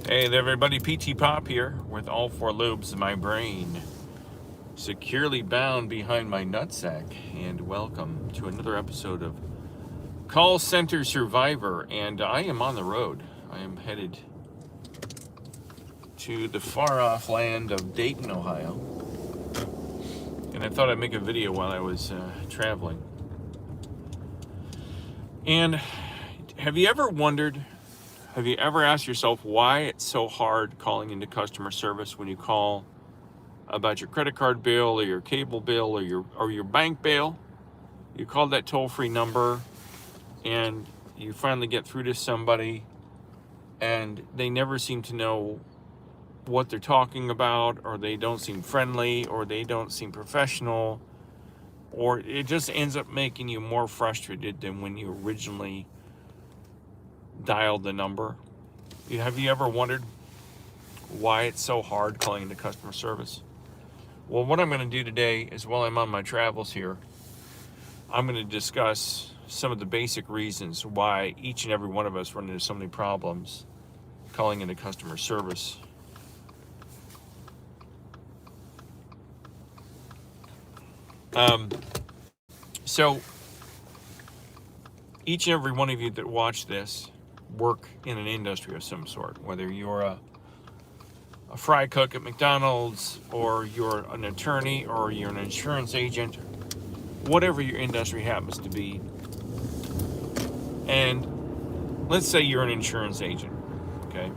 Hey there everybody, PTPOP here with all four lobes of my brain securely bound behind my nutsack, and welcome to another episode of Call Center Survivor. And I am on the road. I am headed to the far off land of Dayton, Ohio, and I thought I'd make a video while I was traveling. And have you ever asked yourself why it's so hard calling into customer service when you call about your credit card bill or your cable bill or your bank bill? You call that toll-free number and you finally get through to somebody and they never seem to know what they're talking about, or they don't seem friendly, or they don't seem professional, or it just ends up making you more frustrated than when you originally dialed the number. Have you ever wondered why it's so hard calling into customer service? Well, what I'm going to do today is, while I'm on my travels here, I'm going to discuss some of the basic reasons why each and every one of us run into so many problems calling into customer service. So each and every one of you that watch this work in an industry of some sort, whether you're a fry cook at McDonald's, or you're an attorney, or you're an insurance agent, whatever your industry happens to be. And let's say you're an insurance agent, okay?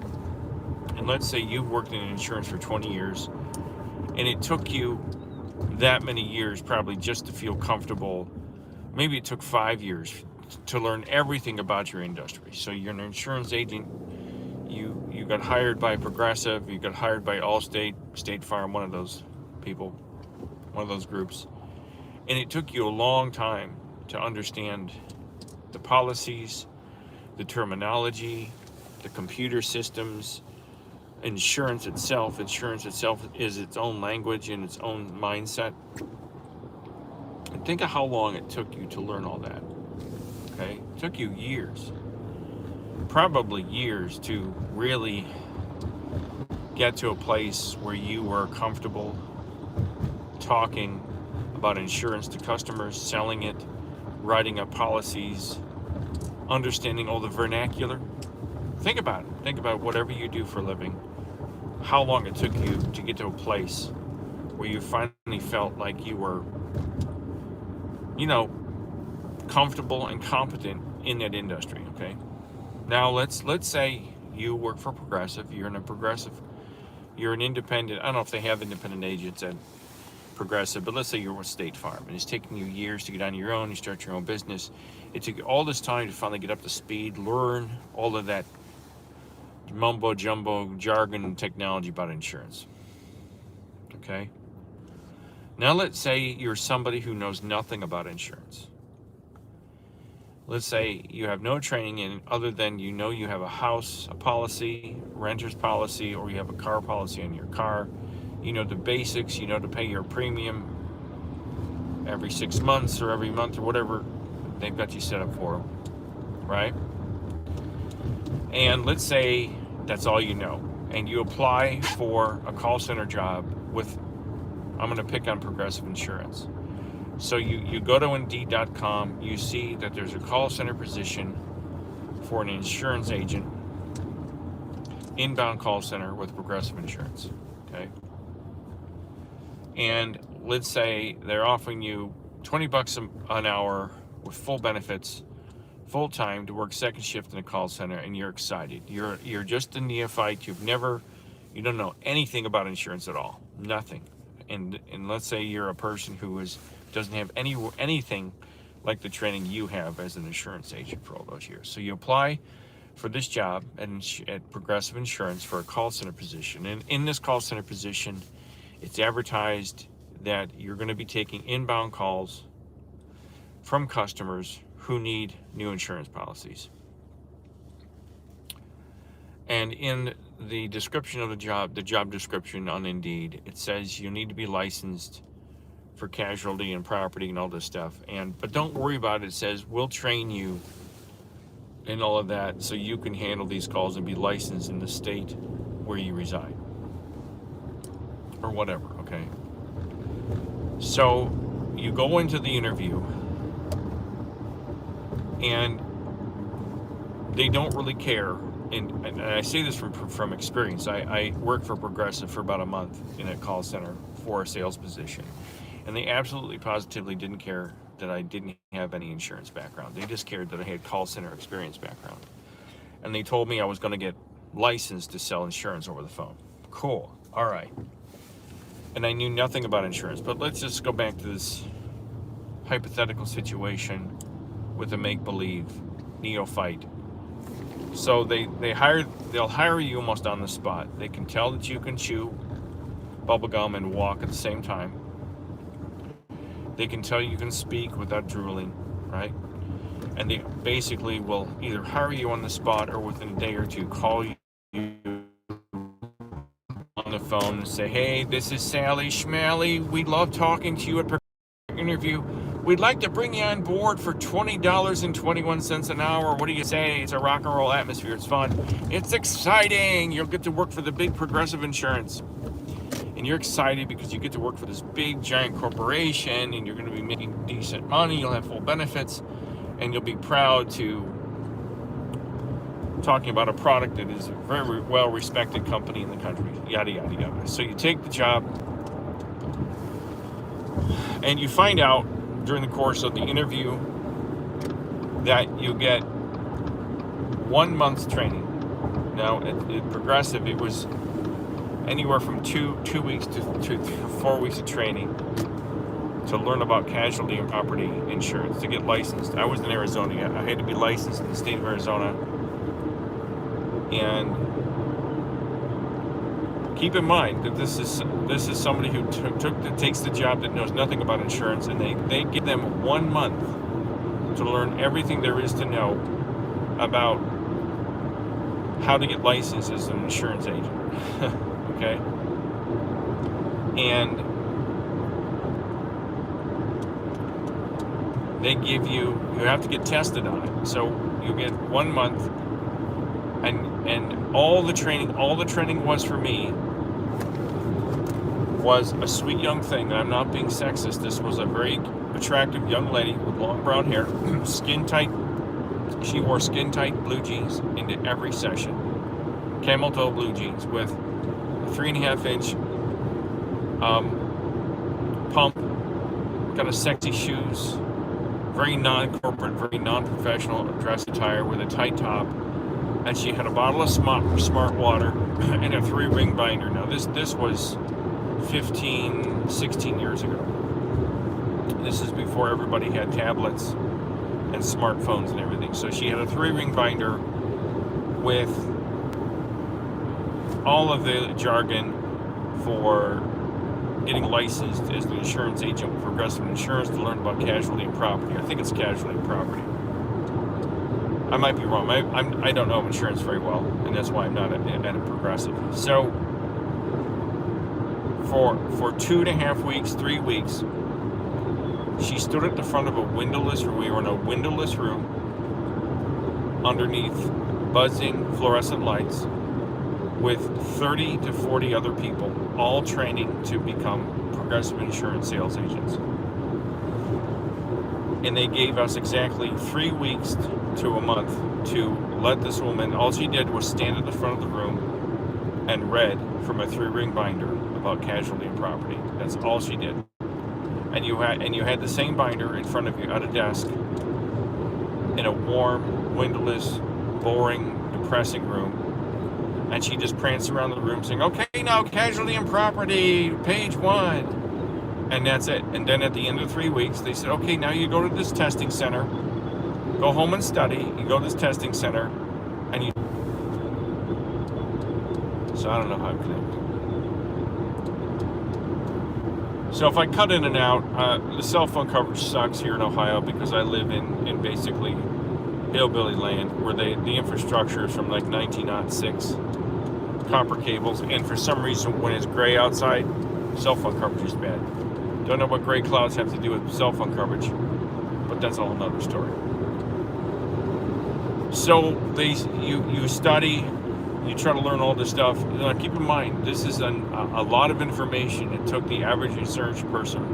And let's say you've worked in insurance for 20 years, and it took you that many years probably just to feel comfortable. Maybe it took 5 years to learn everything about your industry. So you're an insurance agent. You got hired by Progressive, you got hired by Allstate, State Farm, one of those people, one of those groups. And it took you a long time to understand the policies, the terminology, the computer systems, insurance itself. Insurance itself is its own language and its own mindset. And think of how long it took you to learn all that. Okay? It took you years. Probably years to really get to a place where you were comfortable talking about insurance to customers, selling it, writing up policies, understanding all the vernacular. Think about it. Think about whatever you do for a living, how long it took you to get to a place where you finally felt like you were, comfortable and competent in that industry, okay? Now let's say you work for Progressive. You're an independent. I don't know if they have independent agents at Progressive, but let's say you're with State Farm, and it's taking you years to get on your own. You start your own business. It took you all this time to finally get up to speed, learn all of that mumbo jumbo jargon and technology about insurance. Okay? Now let's say you're somebody who knows nothing about insurance. Let's say you have no training in other than you have a house, a policy, renter's policy, or you have a car policy on your car. You know the basics, you know to pay your premium every 6 months or every month or whatever they've got you set up for, right? And let's say that's all you know, and you apply for a call center job with, I'm going to pick on Progressive Insurance. So you go to Indeed.com, you see that there's a call center position for an insurance agent, inbound call center with Progressive Insurance, okay? And let's say they're offering you $20 an hour with full benefits, full time, to work second shift in a call center, and you're excited. You're just a neophyte. You don't know anything about insurance at all, nothing. And let's say you're a person who doesn't have anything like the training you have as an insurance agent for all those years. So you apply for this job at Progressive Insurance for a call center position. And in this call center position, it's advertised that you're going to be taking inbound calls from customers who need new insurance policies. And in the description of the job description on Indeed, it says you need to be licensed for casualty and property and all this stuff. But don't worry about it. It says we'll train you and all of that, so you can handle these calls and be licensed in the state where you reside, or whatever, okay? So you go into the interview, and they don't really care. And I say this from experience. I worked for Progressive for about a month in a call center for a sales position, and they absolutely positively didn't care that I didn't have any insurance background. They just cared that I had call center experience background. And they told me I was going to get licensed to sell insurance over the phone. Cool. All right. And I knew nothing about insurance. But let's just go back to this hypothetical situation with a make-believe neophyte. So they'll hire you almost on the spot. They can tell that you can chew bubblegum and walk at the same time. They can tell you can speak without drooling, right? And they basically will either hire you on the spot or within a day or two call you on the phone and say, hey, this is Sally Schmally. We love talking to you at interview. We'd like to bring you on board for $20.21 an hour. What do you say? It's a rock and roll atmosphere. It's fun. It's exciting. You'll get to work for the big Progressive Insurance. And you're excited because you get to work for this big, giant corporation, and you're going to be making decent money. You'll have full benefits, and you'll be proud to talking about a product that is a very well-respected company in the country, yada, yada, yada. So you take the job, and you find out during the course of the interview that you get 1 month's training. Now, at Progressive, it was anywhere from two weeks to 4 weeks of training to learn about casualty and property insurance, to get licensed. I was in Arizona. I had to be licensed in the state of Arizona. And keep in mind that this is somebody who takes the job that knows nothing about insurance, and they give them 1 month to learn everything there is to know about how to get licensed as an insurance agent. Okay? And they give you have to get tested on it. So you get 1 month, and all the training was for me was a sweet young thing, and I'm not being sexist. This was a very attractive young lady with long brown hair, skin tight. She wore skin tight blue jeans into every session, camel toe blue jeans with a 3.5 inch pump, kind of sexy shoes, very non-corporate, very non-professional dress attire with a tight top. And she had a bottle of smart water and a 3-ring binder. Now this was 15, 16 years ago. This is before everybody had tablets and smartphones and everything. So she had a 3-ring binder with all of the jargon for getting licensed as an insurance agent with Progressive Insurance to learn about casualty and property. I think it's casualty and property. I might be wrong. I don't know insurance very well, and that's why I'm not at a Progressive. So for 2.5 weeks, 3 weeks, she stood at the front of a windowless room. We were in a windowless room underneath buzzing fluorescent lights with 30 to 40 other people, all training to become Progressive Insurance sales agents. And they gave us exactly 3 weeks to a month to let this woman, all she did was stand at the front of the room and read from a 3-ring binder about casualty and property. That's all she did. And you had the same binder in front of you at a desk in a warm, windowless, boring, depressing room. And she just pranced around the room saying, okay, now casualty and property, page 1. And that's it. And then at the end of 3 weeks, they said, okay, now you go to this testing center, go home and study. You go to this testing center, and you. So I don't know how I'm connected. So if I cut in and out, the cell phone coverage sucks here in Ohio because I live in basically hillbilly land where the infrastructure is from like 1906, copper cables, and for some reason when it's gray outside, cell phone coverage is bad. Don't know what gray clouds have to do with cell phone coverage, but that's all another story. So you study, you try to learn all this stuff. Now, keep in mind, this is a lot of information it took the average insurance person,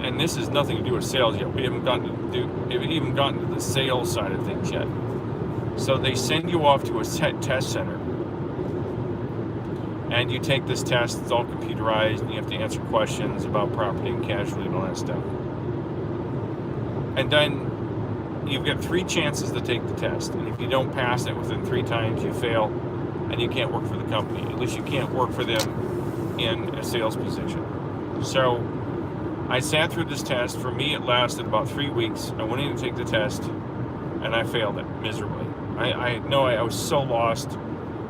and this has nothing to do with sales yet. We haven't gotten to the sales side of things yet. So they send you off to a test center, and you take this test. It's all computerized, and you have to answer questions about property and casualty and all that stuff. And then you've got 3 chances to take the test, and if you don't pass it within 3 times, you fail, and you can't work for the company. At least you can't work for them in a sales position. So I sat through this test. For me, it lasted about 3 weeks. I went in to take the test, and I failed it miserably. I was so lost.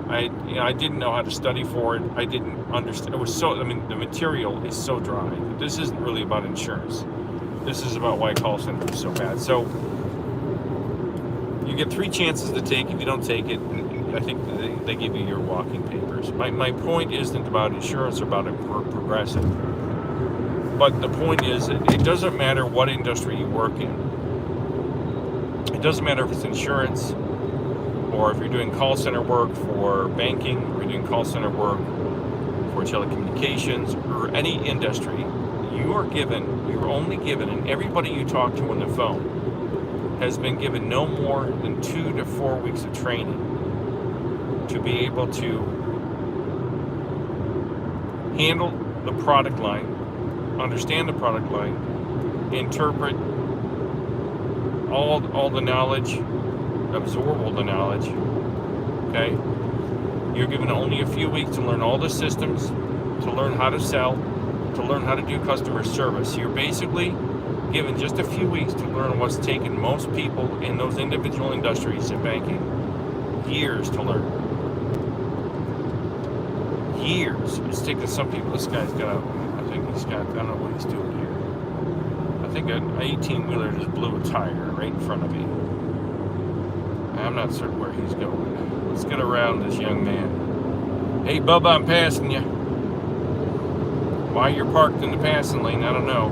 I didn't know how to study for it. I didn't understand. It was so. I mean, the material is so dry. This isn't really about insurance. This is about why call center is so bad. So you get 3 chances to take. If you don't take it, I think they give you your walking papers. My point isn't about insurance or about a progressive. But the point is, it doesn't matter what industry you work in. It doesn't matter if it's insurance, or if you're doing call center work for banking, or you're doing call center work for telecommunications, or any industry. You're only given, and everybody you talk to on the phone has been given no more than 2 to 4 weeks of training to be able to handle the product line, understand the product line, interpret all the knowledge, absorb all the knowledge. Okay? You're given only a few weeks to learn all the systems, to learn how to sell, to learn how to do customer service. You're basically given just a few weeks to learn what's taken most people in those individual industries in banking years to learn. Years. It's taken some people. This guy's got I don't know what he's doing here. I think an 18-wheeler just blew a tire right in front of me. I'm not certain where he's going. Let's get around this young man. Hey, Bubba, I'm passing you. Why you're parked in the passing lane, I don't know.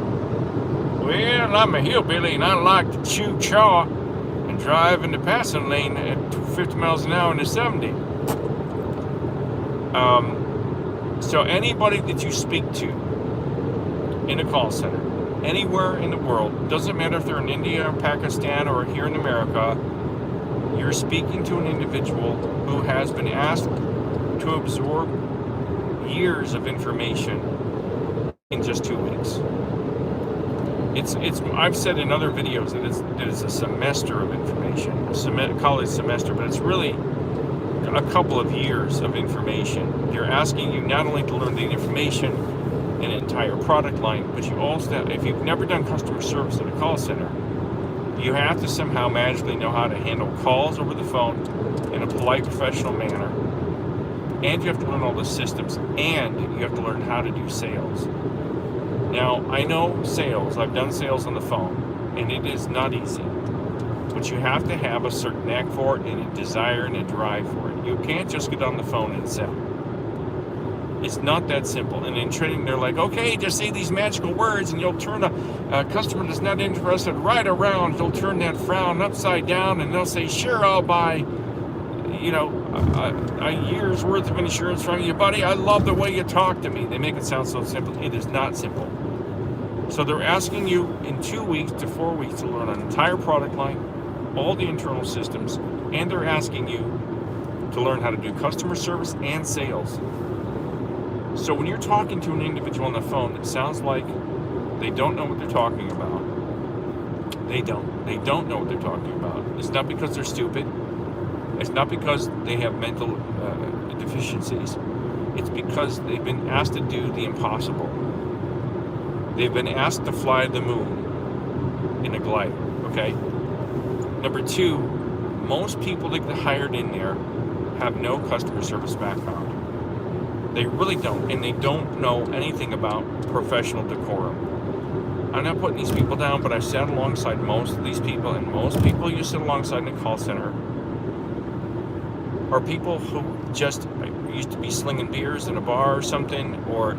Well, I'm a hillbilly, and I like to chew chaw and drive in the passing lane at 50 miles an hour in the 70. So anybody that you speak to in a call center, anywhere in the world, doesn't matter if they're in India or Pakistan or here in America, you're speaking to an individual who has been asked to absorb years of information in just 2 weeks. I've said in other videos that it's a semester of information, a college semester, but it's really a couple of years of information. They're asking you not only to learn the information in an entire product line, but you also, if you've never done customer service at a call center, you have to somehow magically know how to handle calls over the phone in a polite, professional manner, and you have to learn all the systems, and you have to learn how to do sales. Now, I know sales. I've done sales on the phone, and it is not easy. But you have to have a certain knack for it, and a desire and a drive for it. You can't just get on the phone and sell. It's not that simple. And in trading, they're like, okay, just say these magical words, and you'll turn a customer that's not interested right around. They'll turn that frown upside down, and they'll say, sure, I'll buy, a year's worth of insurance from you, buddy. I love the way you talk to me. They make it sound so simple. It is not simple. So they're asking you in 2 weeks to 4 weeks to learn an entire product line, all the internal systems, and they're asking you to learn how to do customer service and sales. So when you're talking to an individual on the phone, it sounds like they don't know what they're talking about. They don't know what they're talking about. It's not because they're stupid. It's not because they have mental deficiencies. It's because they've been asked to do the impossible. They've been asked to fly the moon in a glider, okay? Number 2, most people that get hired in there have no customer service background. They really don't, and they don't know anything about professional decorum. I'm not putting these people down, but I've sat alongside most of these people, and most people you sit alongside in a call center are people who just used to be slinging beers in a bar or something, or,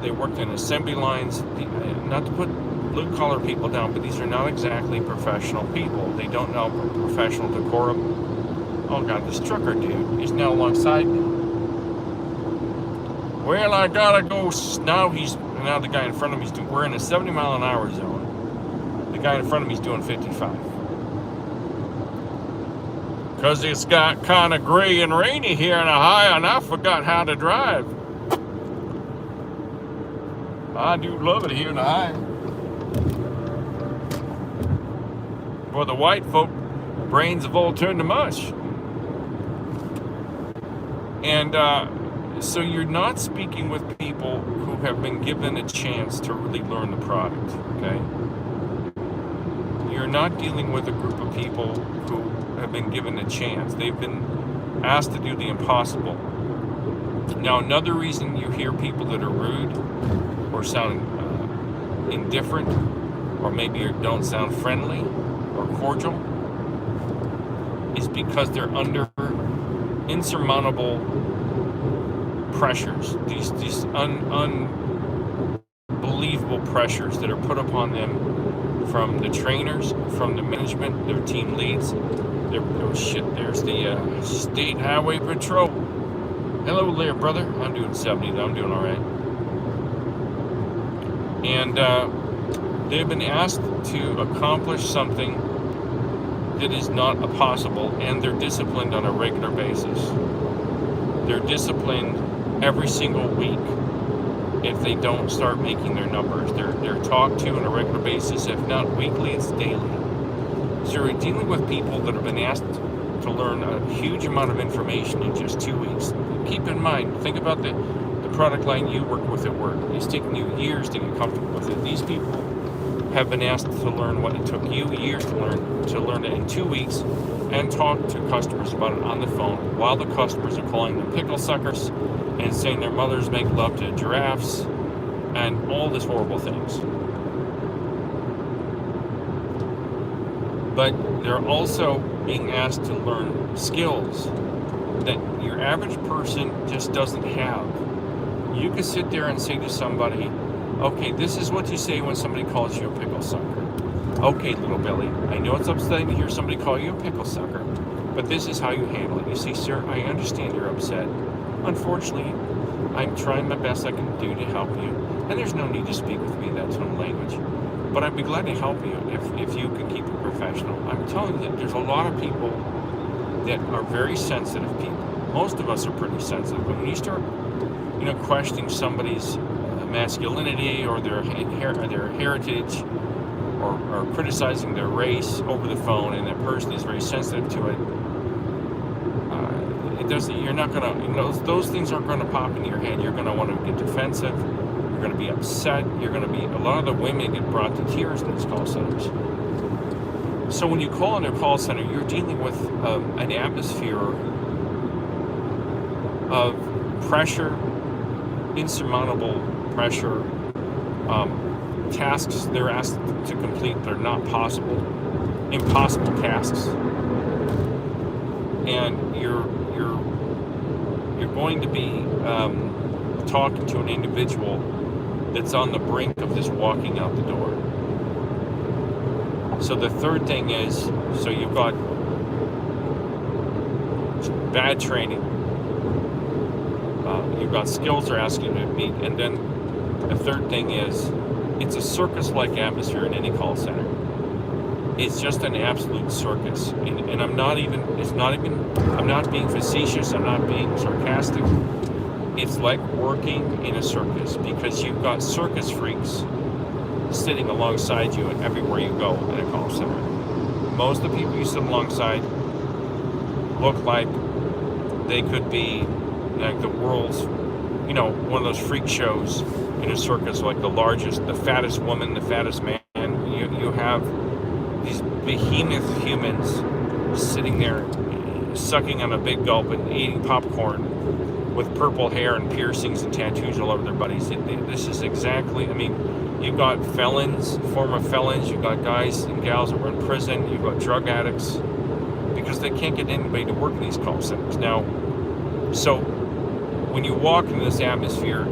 they worked in assembly lines. Not to put blue collar people down, but these are not exactly professional people. They don't know professional decorum. Oh God, this trucker dude is now alongside me. Well, I gotta go. Now the guy in front of me we're in a 70-mile-an-hour zone. The guy in front of me is doing 55. Because it's got kind of gray and rainy here in Ohio, and I forgot how to drive. I do love it here in Ohio. For the white folk, brains have all turned to mush. And so you're not speaking with people who have been given a chance to really learn the product, okay? You're not dealing with a group of people who have been given a chance. They've been asked to do the impossible. Now, another reason you hear people that are rude or sound indifferent, or maybe don't sound friendly or cordial, is because they're under insurmountable pressures, these unbelievable pressures that are put upon them from the trainers, from the management, their team leads. There's the State Highway Patrol. Hello there, brother. I'm doing 70, though. I'm doing all right. And they've been asked to accomplish something that is not possible, and they're disciplined on a regular basis. They're disciplined every single week if they don't start making their numbers. They're talked to on a regular basis. If not weekly, it's daily. So you're dealing with people that have been asked to learn a huge amount of information in just 2 weeks. Keep in mind, think about the product line you work with at work. It's taken you years to get comfortable with it. These people have been asked to learn what it took you years to learn it in 2 weeks, and talk to customers about it on the phone while the customers are calling them pickle suckers and saying their mothers make love to giraffes and all these horrible things. But they're also being asked to learn skills that your average person just doesn't have. You can sit there and say to somebody, okay, this is what you say when somebody calls you a pickle sucker. Okay, little Billy, I know it's upsetting to hear somebody call you a pickle sucker, but this is how you handle it. You see, sir, I understand you're upset. Unfortunately, I'm trying my best I can do to help you, and there's no need to speak with me that tone of language. But I'd be glad to help you if you can keep it professional. I'm telling you that there's a lot of people that are very sensitive people. Most of us are pretty sensitive. But when you start, questioning somebody's masculinity or their heritage, or criticizing their race over the phone, and that person is very sensitive to it, you're not gonna, those things aren't gonna pop into your head. You're gonna want to get defensive. You're gonna be upset. A lot of the women get brought to tears in these call centers. So when you call in a call center, you're dealing with an atmosphere of pressure, insurmountable pressure, tasks they're asked to complete that are not possible, impossible tasks, and you're going to be talking to an individual that's on the brink of just walking out the door. So the third thing is, so you've got bad training, you've got skills they're asking you to meet, and then the third thing is, it's a circus-like atmosphere in any call center. It's just an absolute circus, and I'm not being facetious, I'm not being sarcastic. It's like working in a circus, because you've got circus freaks sitting alongside you everywhere you go in a call center. Most of the people you sit alongside look like they could be like the world's, one of those freak shows in a circus, like the fattest woman, the fattest man. You have these behemoth humans sitting there sucking on a big gulp and eating popcorn with purple hair and piercings and tattoos all over their bodies. This is exactly, you've got felons, former felons, you've got guys and gals that were in prison, you've got drug addicts, because they can't get anybody to work in these call centers. Now, so when you walk into this atmosphere,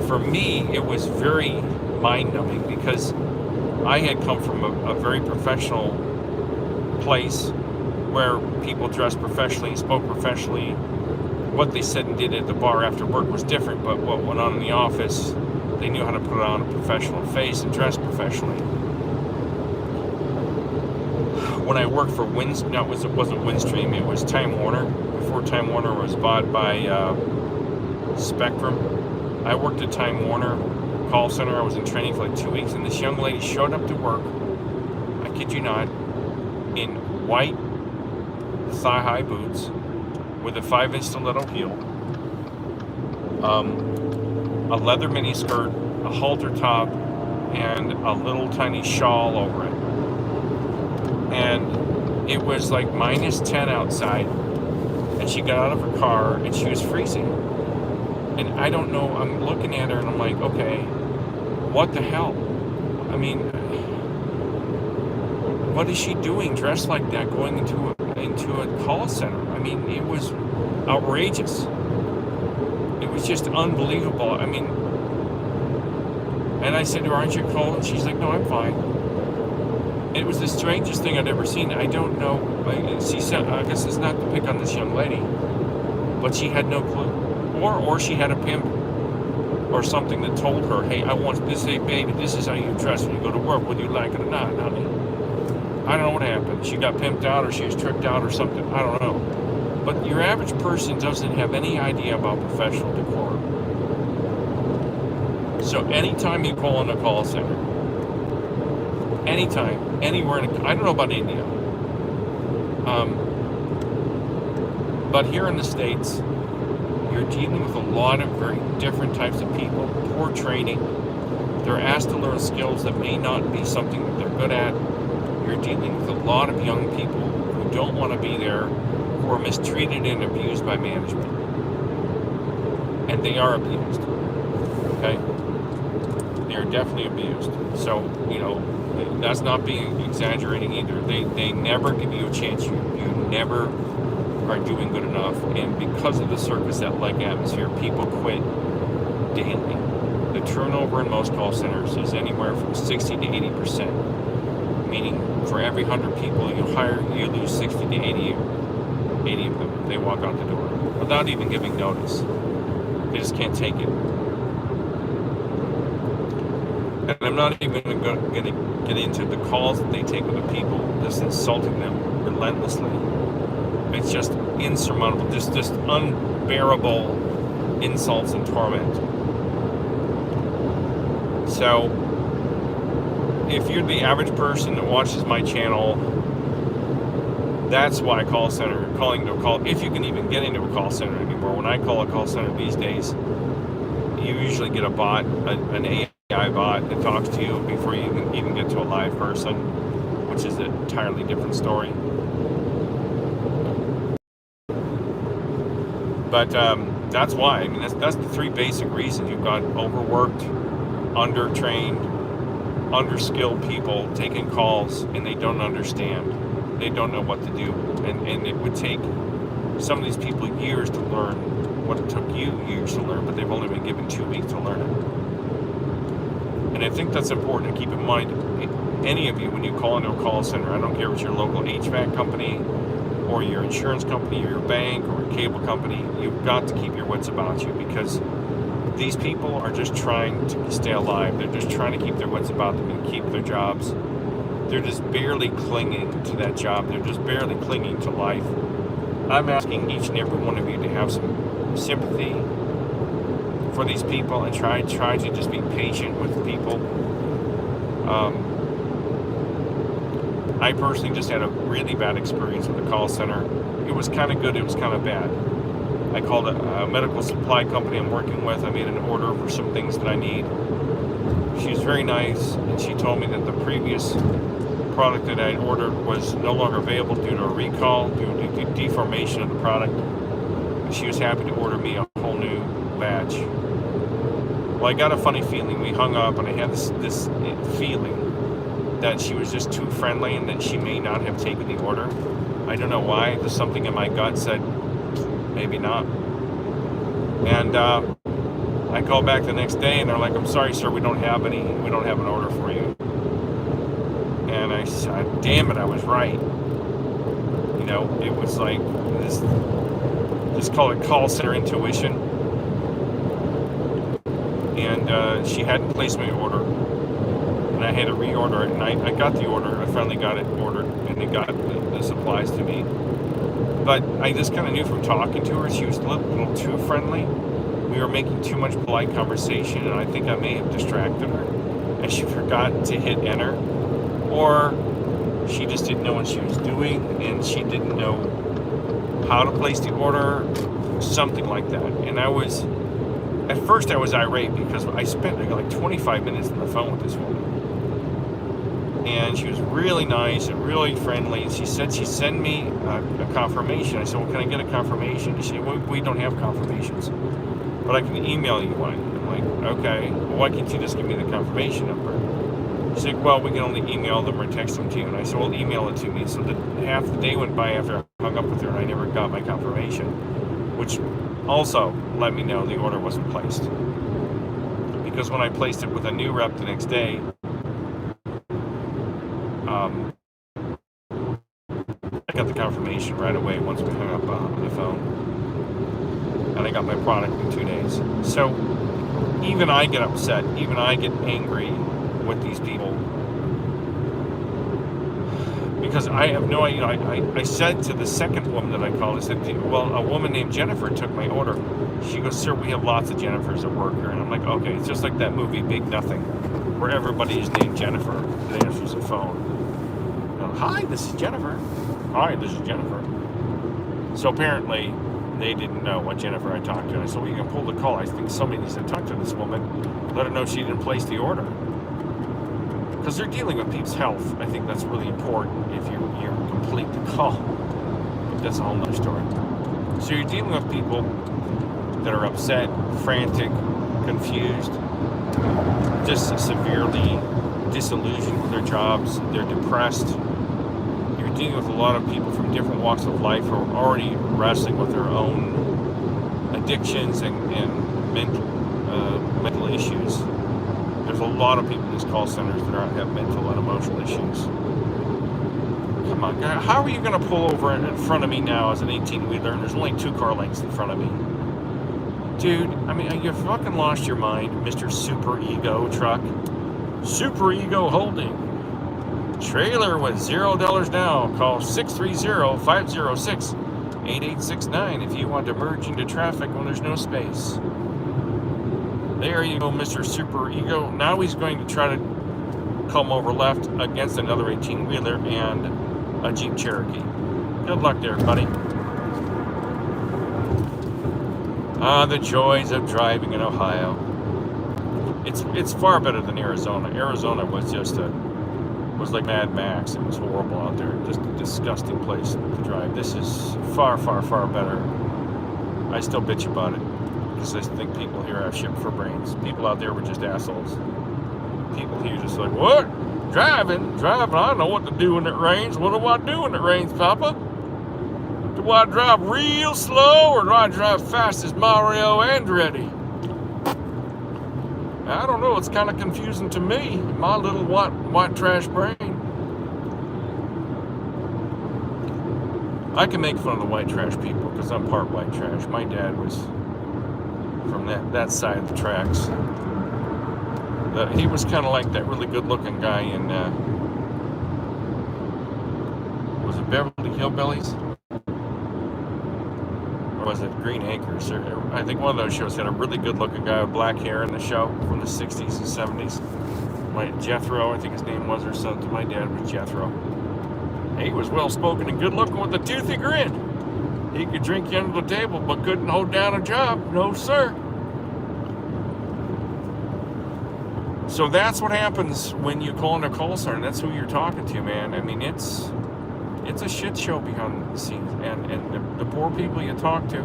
for me, it was very mind-numbing, because I had come from a very professional place where people dressed professionally, spoke professionally. What they said and did at the bar after work was different, but what went on in the office, they knew how to put on a professional face and dress professionally. When I worked for it wasn't Windstream, it was Time Warner. Before Time Warner was bought by Spectrum, I worked at Time Warner call center. I was in training for like 2 weeks, and this young lady showed up to work, I kid you not, in white thigh-high boots with a 5-inch stiletto heel, a leather mini skirt, a halter top, and a little tiny shawl over it. And it was like -10 outside, and she got out of her car and she was freezing. And I don't know, I'm looking at her and I'm like, okay, what the hell? I mean, what is she doing dressed like that going into a call center? I mean, it was outrageous. It was just unbelievable. I mean, and I said to her, aren't you cold? And she's like, no, I'm fine. It was the strangest thing I'd ever seen. I don't know. She said, I guess it's not to pick on this young lady, but she had no clue. Or she had a pimp or something that told her, hey, I want this, hey, baby, this is how you dress when you go to work, whether you like it or not, honey. I don't know what happened. She got pimped out or she was tricked out or something. I don't know. But your average person doesn't have any idea about professional decorum. So anytime you call in a call center, anytime, anywhere, I don't know about India, but here in the States, you're dealing with a lot of very different types of people, poor training. They're asked to learn skills that may not be something that they're good at. You're dealing with a lot of young people who don't want to be there, who are mistreated and abused by management. And they are abused. Okay? They are definitely abused. So, that's not being exaggerating either. They never give you a chance. You never are doing good enough, and because of the circus-like atmosphere, people quit daily. The turnover in most call centers is anywhere from 60 to 80%, meaning for every 100 people you hire, you lose 60 to 80 of them. They walk out the door without even giving notice. They just can't take it. And I'm not even going to get into the calls that they take with the people, just insulting them relentlessly. It's just insurmountable, just unbearable insults and torment. So, if you're the average person that watches my channel, that's why calling to a call, if you can even get into a call center anymore. When I call a call center these days, you usually get a bot, an AI bot that talks to you before you can even get to a live person, which is an entirely different story. But that's why. I mean, that's the three basic reasons. You've got overworked, undertrained, underskilled people taking calls, and they don't understand. They don't know what to do. And it would take some of these people years to learn what it took you years to learn, but they've only been given 2 weeks to learn it. And I think that's important to keep in mind. Any of you, when you call into a call center, I don't care if it's your local HVAC company, or your insurance company, or your bank, or a cable company, you've got to keep your wits about you, because these people are just trying to stay alive. They're just trying to keep their wits about them and keep their jobs. They're just barely clinging to that job. They're just barely clinging to life. I'm asking each and every one of you to have some sympathy for these people and try to just be patient with people. I personally just had a really bad experience with the call center. It was kind of good, it was kind of bad. I called a medical supply company I'm working with. I made an order for some things that I need. She was very nice, and she told me that the previous product that I had ordered was no longer available due to a recall, due to deformation of the product. And she was happy to order me a whole new batch. Well, I got a funny feeling. We hung up, and I had this feeling that she was just too friendly and that she may not have taken the order. I don't know why. There's something in my gut said maybe not. And I called back the next day and they're like, I'm sorry, sir, we don't have an order for you. I said, damn it, I was right. You know, it was like this, just call it call center intuition. And she hadn't placed my order, and I had to reorder it, and I got the order. I finally got it ordered, and they got the supplies to me. But I just kind of knew from talking to her, she was a little too friendly. We were making too much polite conversation, and I think I may have distracted her, and she forgot to hit enter, or she just didn't know what she was doing, and she didn't know how to place the order, something like that. And at first I was irate because I spent like 25 minutes on the phone with this woman. And she was really nice and really friendly. And she said she'd send me a confirmation. I said, well, can I get a confirmation? She said, well, we don't have confirmations, but I can email you one. I'm like, okay, well, why can't you just give me the confirmation number? She said, well, we can only email them or text them to you. And I said, well, email it to me. So half the day went by after I hung up with her, and I never got my confirmation, which also let me know the order wasn't placed. Because when I placed it with a new rep the next day, I got the confirmation right away once we hung up on the phone. And I got my product in 2 days. So even I get upset, even I get angry with these people. Because I have no idea, I said to the second woman that I called, I said, well, a woman named Jennifer took my order. She goes, sir, we have lots of Jennifers that work here. And I'm like, okay, it's just like that movie, Big Nothing, where everybody is named Jennifer that answers the phone. Hi, this is Jennifer. Hi, this is Jennifer. So apparently, they didn't know what Jennifer I talked to. And I said, well, you can pull the call. I think somebody needs to talk to this woman, let her know she didn't place the order. Because they're dealing with people's health. I think that's really important if you complete the call. But that's a whole nother story. So you're dealing with people that are upset, frantic, confused, just severely disillusioned with their jobs. They're depressed. You're dealing with a lot of people from different walks of life who are already wrestling with their own addictions and mental issues. There's a lot of people in these call centers that have mental and emotional issues. Come on, guy, how are you going to pull over in front of me now as an 18-wheeler and there's only 2 car lengths in front of me? Dude, I mean, you fucking lost your mind, Mr. Super Ego Truck. Super Ego Holding. Trailer with $0 now. Call 630-506-8869 if you want to merge into traffic when there's no space. There you go, Mr. Super Ego. Now he's going to try to come over left against another 18-wheeler and a Jeep Cherokee. Good luck there, buddy. The joys of driving in Ohio. It's far better than Arizona. Arizona was just was like Mad Max. It was horrible out there. Just a disgusting place to drive. This is far, far, far better. I still bitch about it because I think people here have shit for brains. People out there were just assholes. People here just like, what? Driving? I don't know what to do when it rains. What do I do when it rains, Papa? Do I drive real slow or do I drive fast as Mario Andretti? I don't know. It's kind of confusing to me. My little white trash brain. I can make fun of the white trash people because I'm part white trash. My dad was from that side of the tracks. He was kind of like that really good-looking guy in was it Beverly Hillbillies? Or was it Green Acres? I think one of those shows had a really good-looking guy with black hair in the show from the 60s and 70s. Jethro, I think his name was, or something. My dad was Jethro. He was well-spoken and good-looking with a toothy grin. He could drink you under the table, but couldn't hold down a job. No, sir. So that's what happens when you call in a call center. That's who you're talking to, man. I mean, it's a shit show behind the scenes, and the poor people you talk to.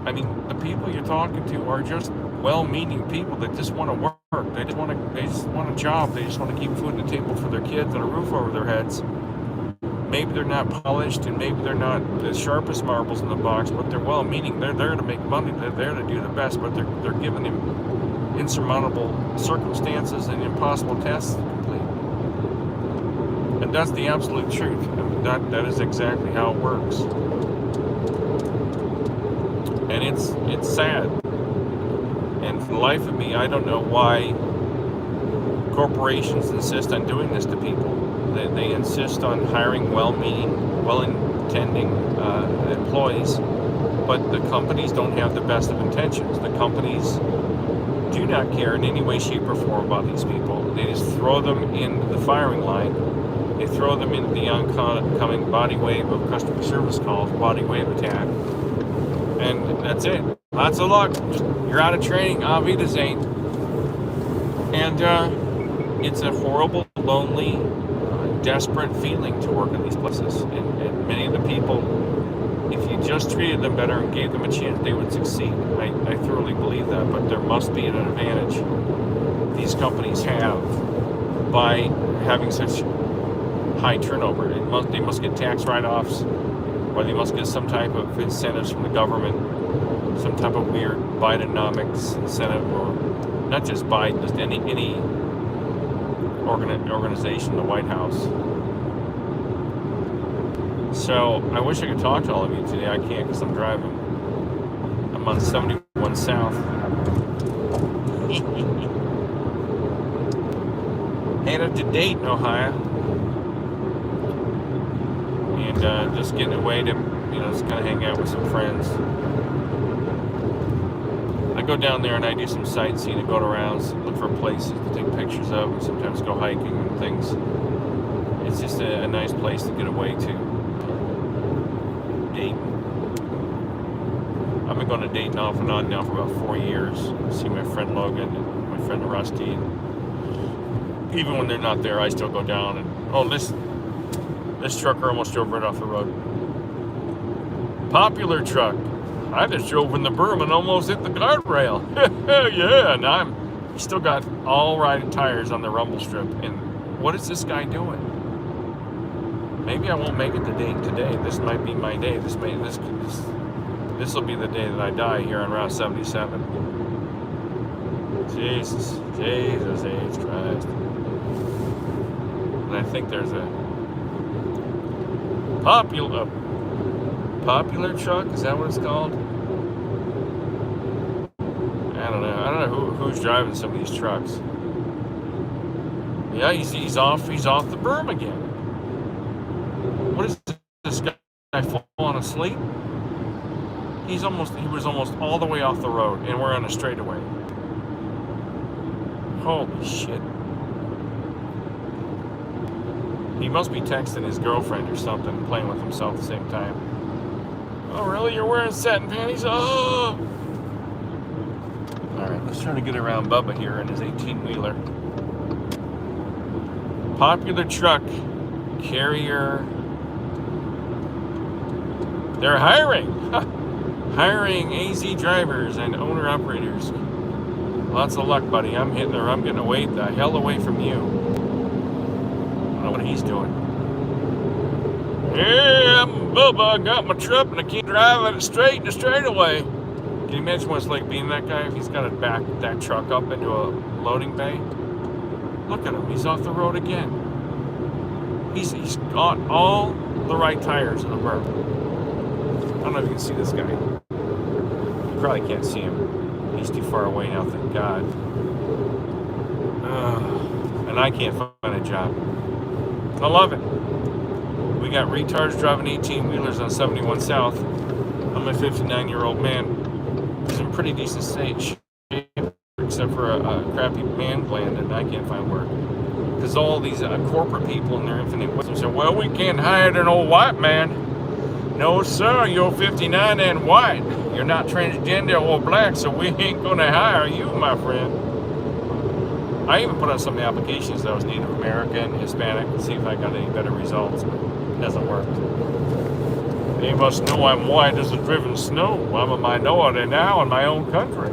I mean, the people you're talking to are just well-meaning people that just want to work. They just want a job. They just want to keep food on the table for their kids and a roof over their heads. Maybe they're not polished, and maybe they're not the sharpest marbles in the box, but they're well-meaning. They're there to make money. They're there to do the best, but they're giving them insurmountable circumstances and impossible tasks to complete. And that's the absolute truth. I mean, that is exactly how it works. And it's sad. And for the life of me, I don't know why corporations insist on doing this to people. They insist on hiring well-meaning, well-intending employees, but the companies don't have the best of intentions. The companies do not care in any way, shape, or form about these people. They just throw them in the firing line. They throw them into the oncoming body wave of customer service calls, body wave attack, and that's it. Lots of luck. You're out of training. Auf Wiedersehen. And it's a horrible, lonely, desperate feeling to work in these places. And many of the people, if you just treated them better and gave them a chance, they would succeed. I thoroughly believe that, but there must be an advantage these companies have by having such high turnover. They must get tax write-offs, or they must get some type of incentives from the government, some type of weird Bidenomics incentive, or not just Biden, just any organization, the White House. So I wish I could talk to all of you today. I can't because I'm driving. I'm on 71 South. Headed to Dayton, Ohio. And just getting away to, just kind of hang out with some friends. I go down there and I do some sightseeing and go around, look for places to take pictures of, and sometimes go hiking and things. It's just a nice place to get away to. Dayton. I've been going to Dayton off and on now for about 4 years. I see my friend Logan and my friend Rusty. And even when they're not there, I still go down and, this trucker almost drove right off the road. Popular truck. I just drove in the berm and almost hit the guardrail. Yeah, and I'm still got all right tires on the rumble strip. And what is this guy doing? Maybe I won't make it to Dayton today. This might be my day. This will be the day that I die here on Route 77. Jesus H. Christ. And I think there's a popular truck. Is that what it's called? I don't know who's driving some of these trucks. Yeah, he's off the berm again. What is this guy falling asleep? He was almost all the way off the road, and we're on a straightaway. Holy shit. He must be texting his girlfriend or something, playing with himself at the same time. Oh, really? You're wearing satin panties? Oh! Alright, let's try to get around Bubba here in his 18-wheeler. Popular truck carrier. They're hiring! Hiring AZ drivers and owner-operators. Lots of luck, buddy. I'm getting away the hell away from you. I don't know what he's doing. Yeah, I'm Bubba. I got my truck and I keep driving it straight and straight away. Can you imagine what it's like being that guy if he's got to back that truck up into a loading bay? Look at him. He's off the road again. He's got all the right tires in the berm. I don't know if you can see this guy. You probably can't see him. He's too far away now, thank God. And I can't find a job. I love it. We got retards driving 18-wheelers on 71 South. I'm a 59-year-old man who's in pretty decent shape, except for a crappy man gland, and I can't find work. Because all these corporate people in their infinite wisdom say, well, we can't hire an old white man. No, sir, you're 59 and white. You're not transgender or black, so we ain't going to hire you, my friend. I even put on some of the applications that I was Native American, Hispanic, to see if I got any better results, but it hasn't worked. They must know I'm white as the driven snow. I'm a minority now in my own country.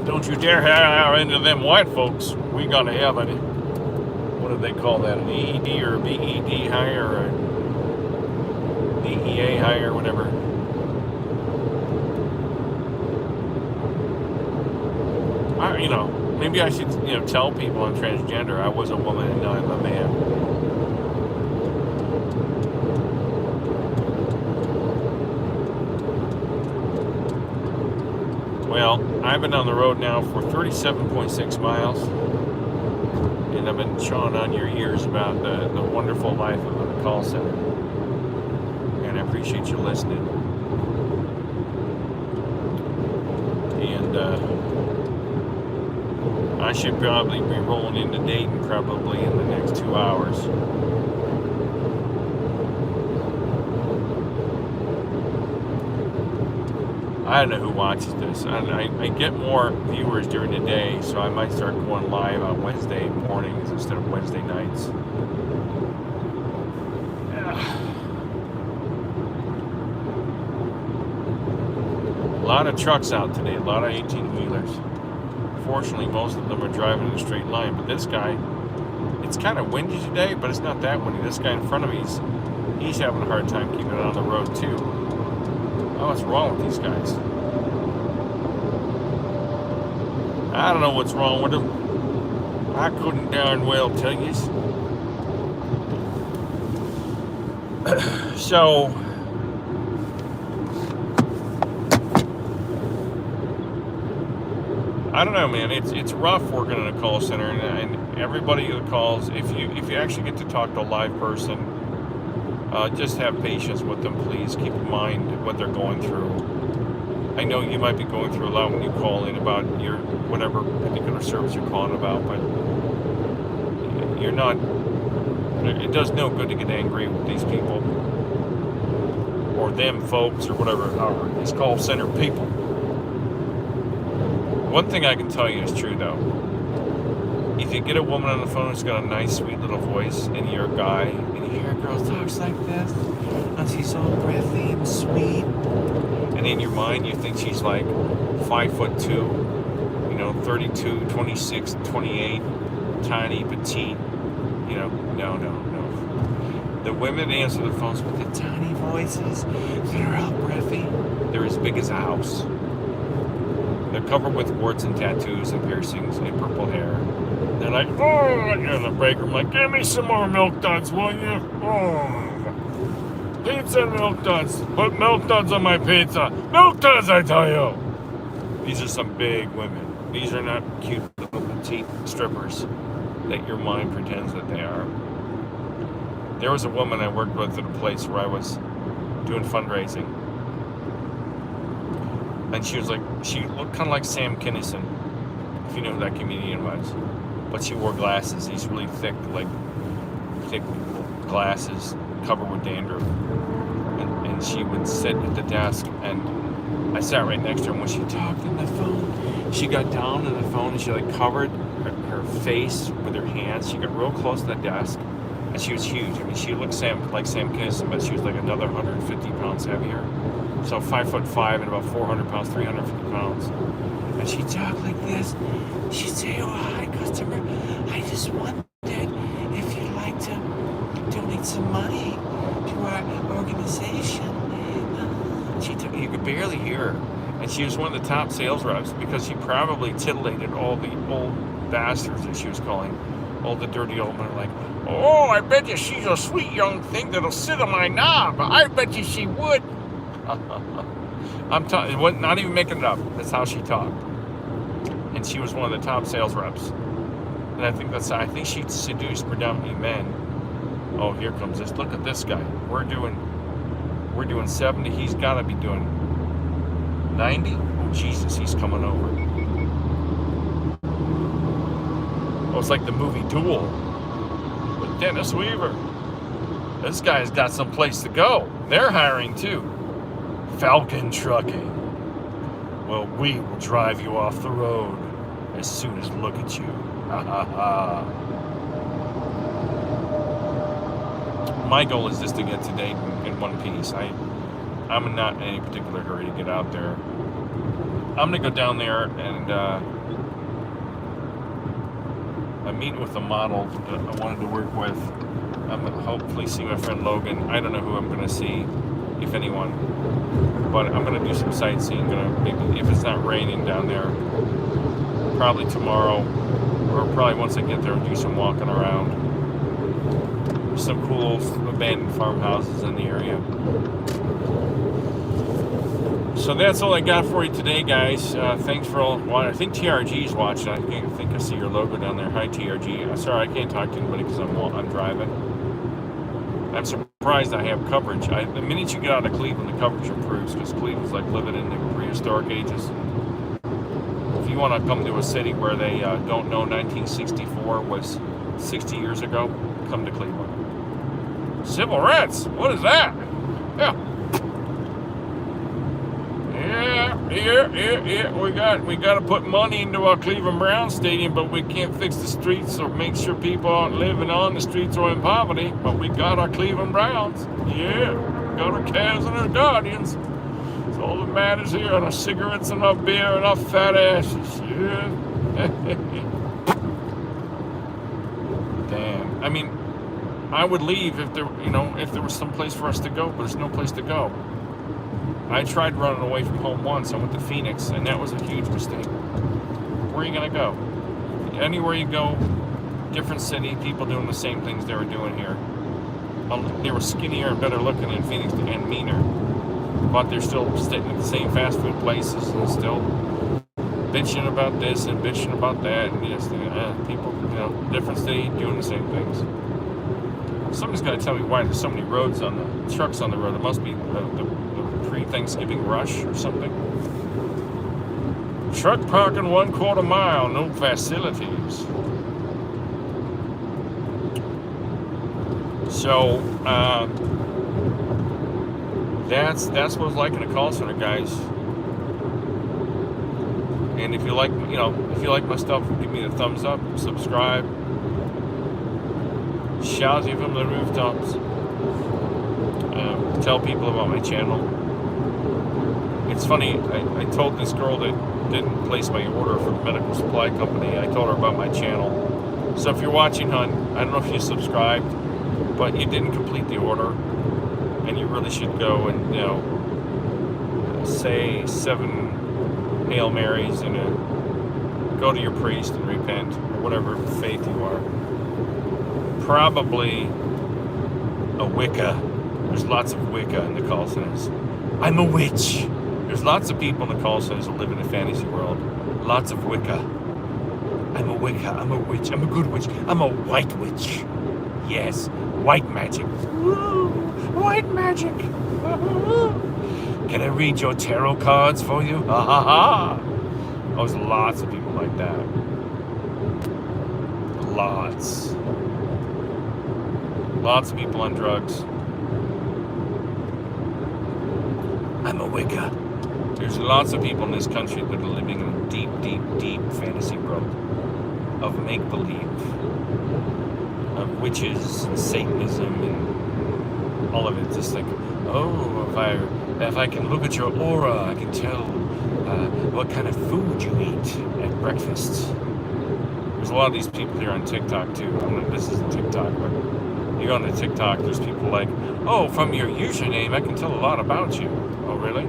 Don't you dare hire into them white folks. We gotta have any, what do they call that, an EED or a BED hire, or a DEA hire, whatever. Maybe I should, tell people I'm transgender. I was a woman and now I'm a man. Well, I've been on the road now for 37.6 miles, and I've been chawing on your ears about the wonderful life of the call center. And I appreciate you listening. And I should probably be rolling into Dayton probably in the next 2 hours. I don't know who watches this. I get more viewers during the day, so I might start going live on Wednesday mornings instead of Wednesday nights. A lot of trucks out today, a lot of 18-wheelers. Fortunately, most of them are driving in a straight line, but this guy, it's kind of windy today, but it's not that windy. This guy in front of me, he's having a hard time keeping it on the road too. Oh, what's wrong with these guys? I don't know what's wrong with them. I couldn't darn well tell you. So, I don't know, man. It's rough working in a call center, and everybody who calls, if you actually get to talk to a live person, just have patience with them, please. Keep in mind what they're going through. I know you might be going through a lot when you call in about your whatever particular service you're calling about, but you're not. It does no good to get angry with these people or them folks or whatever. These call center people. One thing I can tell you is true though. If you get a woman on the phone who's got a nice, sweet little voice, and you're a guy, and you hear a girl talks like this, and she's so breathy and sweet, and in your mind you think she's like 5'2", 32, 26, 28, tiny, petite, no. The women answer the phones with the tiny voices that are all breathy. They're as big as a house. They're covered with warts and tattoos and piercings and purple hair. They're like, oh, in the break room, like, give me some more milk duds, will you? Oh, pizza and milk duds. Put milk duds on my pizza. Milk duds, I tell you. These are some big women. These are not cute little petite strippers that your mind pretends that they are. There was a woman I worked with at a place where I was doing fundraising. And she looked kind of like Sam Kinison, if you know who that comedian was. But she wore glasses, these really thick glasses covered with dandruff. And she would sit at the desk, and I sat right next to her. And when she talked on the phone, she got down on the phone and she covered her face with her hands. She got real close to the desk, and she was huge. I mean, she looked like Sam Kinison, but she was like another 150 pounds heavier. So 5'5" and about 400 pounds, 350 pounds. And she'd talk like this. She'd say, oh, hi, customer. I just wondered if you'd like to donate some money to our organization. You could barely hear her. And she was one of the top sales reps because she probably titillated all the old bastards that she was calling. All the dirty old men like, oh, I bet you she's a sweet young thing that'll sit on my knob. I bet you she would. I'm talking, not even making it up. That's how she talked. And she was one of the top sales reps. And I think she seduced predominantly men. Oh, here comes this. Look at this guy. We're doing 70. He's got to be doing 90. Oh, Jesus, he's coming over. Oh, it's like the movie Duel with Dennis Weaver. This guy's got some place to go. They're hiring too. Falcon Trucking. Well, we will drive you off the road as soon as look at you. Ha ha ha. My goal is just to get to Dayton in one piece. I'm not in any particular hurry to get out there. I'm gonna go down there and I'm meeting with a model that I wanted to work with. I'm gonna hopefully see my friend Logan. I don't know who I'm gonna see, if anyone. But I'm gonna do some sightseeing. Maybe if it's not raining down there, probably tomorrow, or probably once I get there, do some walking around. There's some cool abandoned farmhouses in the area. So that's all I got for you today, guys. Thanks for all. I think TRG's watching. I think I see your logo down there. Hi, TRG. Sorry, I can't talk to anybody because I'm driving. I'm surprised I have coverage. The minute you get out of Cleveland, the coverage improves because Cleveland's like living in the prehistoric ages. If you want to come to a city where they don't know 1964 was 60 years ago, come to Cleveland. Civil rights? What is that? Yeah. We got to put money into our Cleveland Browns stadium, but we can't fix the streets or make sure people aren't living on the streets or in poverty. But we got our Cleveland Browns. Yeah, we got our Cavs and our Guardians. That's all that matters here. And our cigarettes and our beer and our fat asses. Yeah. Damn. I mean, I would leave if there was some place for us to go, but there's no place to go. I tried running away from home once. I went to Phoenix, and that was a huge mistake. Where are you going to go? Anywhere you go, different city, people doing the same things they were doing here. They were skinnier and better looking in Phoenix and meaner, but they're still sitting at the same fast food places and still bitching about this and bitching about that. And yes, people, different city doing the same things. Somebody's got to tell me why there's so many trucks on the road. It must be the pre-Thanksgiving rush or something. Truck parking 1/4 mile, no facilities. So that's what it's like in a call center, guys. And if you like my stuff, give me the thumbs up, subscribe, shout it from the rooftops. Tell people about my channel. It's funny, I told this girl that didn't place my order for the medical supply company, I told her about my channel. So if you're watching, hon, I don't know if you subscribed, but you didn't complete the order, and you really should go and, say 7 Hail Marys and go to your priest and repent, or whatever faith you are. Probably a Wicca. There's lots of Wicca in the call centers. I'm a witch. There's lots of people in the call centers who live in a fantasy world. Lots of Wicca. I'm a Wicca. I'm a witch. I'm a good witch. I'm a white witch. Yes, white magic. Woo, white magic. Can I read your tarot cards for you? Ha ha ha. There's lots of people like that. Lots. Lots of people on drugs. I'm a Wicca. There's lots of people in this country that are living in a deep, deep, deep fantasy world of make-believe, of witches and Satanism and all of it. Just like, if I can look at your aura, I can tell what kind of food you eat at breakfast. There's a lot of these people here on TikTok too. This isn't TikTok, but you go on to TikTok, there's people like, oh, from your username, I can tell a lot about you. Oh, really?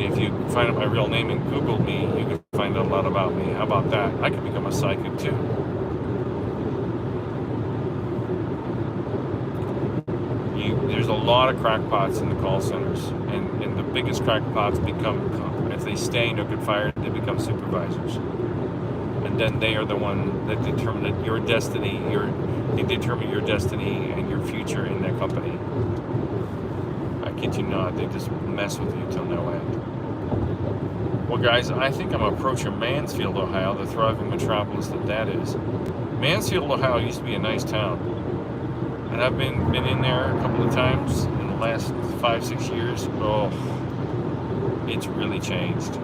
If you find out my real name and Google me, you can find out a lot about me. How about that? I could become a psychic too. There's a lot of crackpots in the call centers, and the biggest crackpots if they stay and don't get fired, they become supervisors. And then they are the one that determine your destiny. They determine your destiny and your future in that company. I kid you not, they just mess with you till no end. Well, guys, I think I'm approaching Mansfield, Ohio, the thriving metropolis that is. Mansfield, Ohio used to be a nice town. And I've been in there a couple of times in the last 5-6 years. Oh, it's really changed.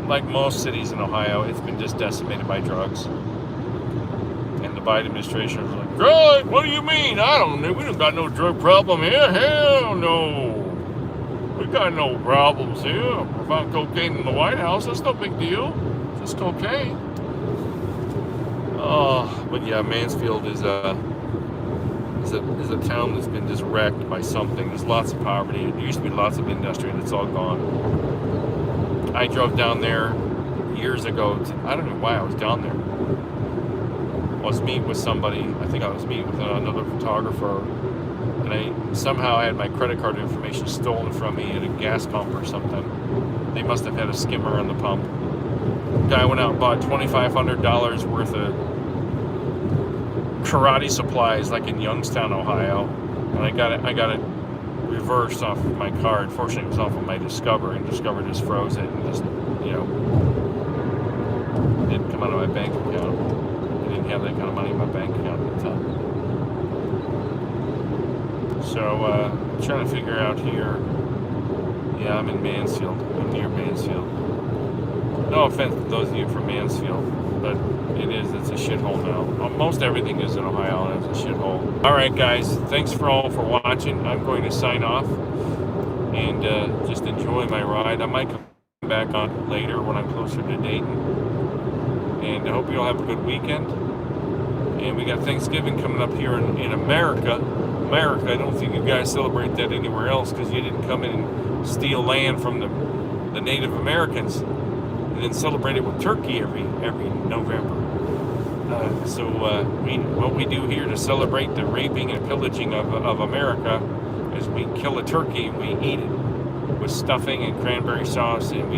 Like most cities in Ohio, it's been just decimated by drugs. And the Biden administration was like, "Drug? What do you mean? I don't know. We don't got no drug problem here. Hell no. We got no problems here. We found cocaine in the White House. That's no big deal. Just cocaine." Oh, but yeah, Mansfield is a town that's been just wrecked by something. There's lots of poverty. There used to be lots of industry, and it's all gone. I drove down there years ago. I don't know why I was down there. I was meeting with somebody. I think I was meeting with another photographer, and I somehow had my credit card information stolen from me at a gas pump or something. They must have had a skimmer on the pump. Guy went out and bought $2,500 worth of karate supplies, like in Youngstown, Ohio, and I got it reversed off of my card. Fortunately, it was off of my Discover, and Discover just froze it and just, didn't come out of my bank account. I didn't have that kind of money in my bank account at the time. So, I'm trying to figure out here. Yeah, I'm in Mansfield. I'm near Mansfield. No offense to those of you from Mansfield, but it's a shithole now. Most everything is in Ohio, and it's a shithole. All right, guys, thanks for watching. I'm going to sign off and just enjoy my ride. I might come back on later when I'm closer to Dayton. And I hope you all have a good weekend. And we got Thanksgiving coming up here in America. I don't think you guys celebrate that anywhere else because you didn't come in and steal land from the Native Americans and then celebrate it with turkey every November. What we do here to celebrate the raping and pillaging of America is we kill a turkey and we eat it with stuffing and cranberry sauce, and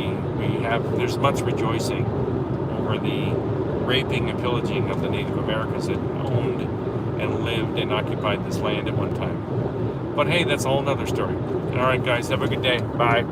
there's much rejoicing over the raping and pillaging of the Native Americans that owned and lived and occupied this land at one time. But hey, that's a whole nother story. All right, guys, have a good day. Bye.